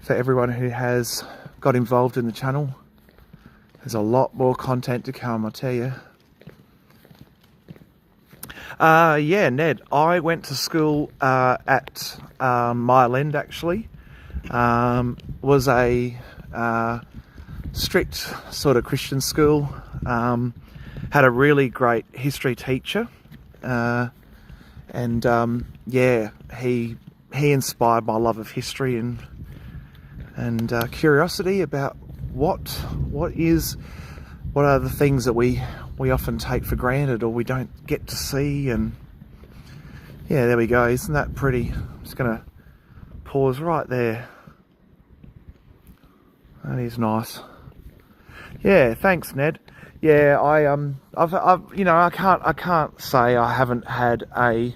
for everyone who has got involved in the channel. There's a lot more content to come, I tell you. Yeah, Ned, I went to school at End actually. Was a strict sort of Christian school. Had a really great history teacher. And yeah, he inspired my love of history and curiosity about what are the things that we often take for granted or we don't get to see. And yeah, there we go. Isn't that pretty? I'm just gonna pause right there. That is nice. Yeah, thanks, Ned. Yeah, I've you know, I can't say I haven't had a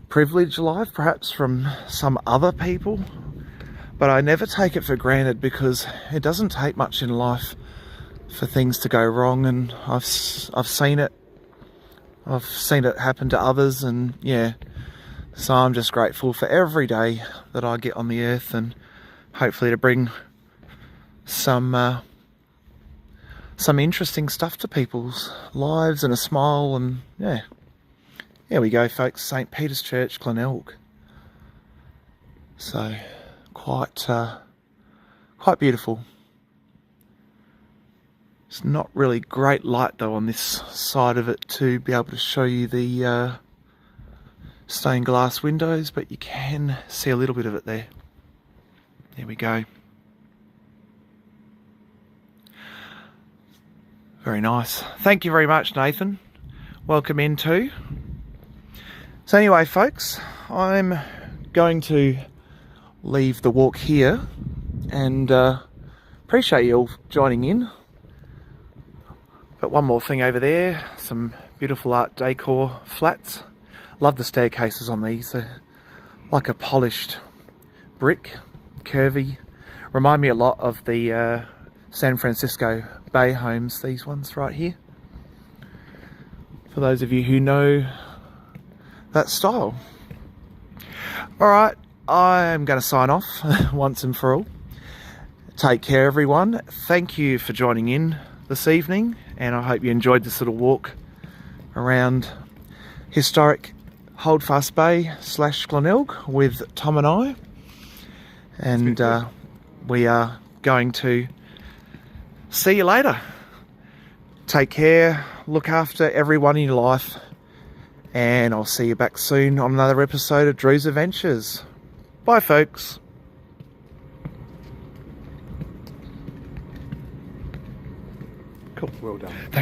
privileged life, perhaps from some other people, but I never take it for granted because it doesn't take much in life for things to go wrong, and I've seen it happen to others, and yeah, so I'm just grateful for every day that I get on the earth, and hopefully to bring some interesting stuff to people's lives and a smile. And yeah, here we go, folks. St. Peter's Church, Glenelg. So quite beautiful. It's not really great light though on this side of it to be able to show you the stained glass windows, but you can see a little bit of it there. There we go. Very nice. Thank you very much, Nathan. Welcome in too. So anyway, folks, I'm going to leave the walk here, and appreciate you all joining in. But one more thing over there, some beautiful art decor flats. Love the staircases on these. They're like a polished brick, curvy. Remind me a lot of the San Francisco Bay homes, these ones right here. For those of you who know that style. Alright, I'm going to sign off once and for all. Take care, everyone. Thank you for joining in this evening, and I hope you enjoyed this little walk around historic Holdfast Bay / Glenelg with Tom and I. And we are going to see you later. Take care, look after everyone in your life, and I'll see you back soon on another episode of Drew's Adventures. Bye, folks. Cool. Well done. Thanks.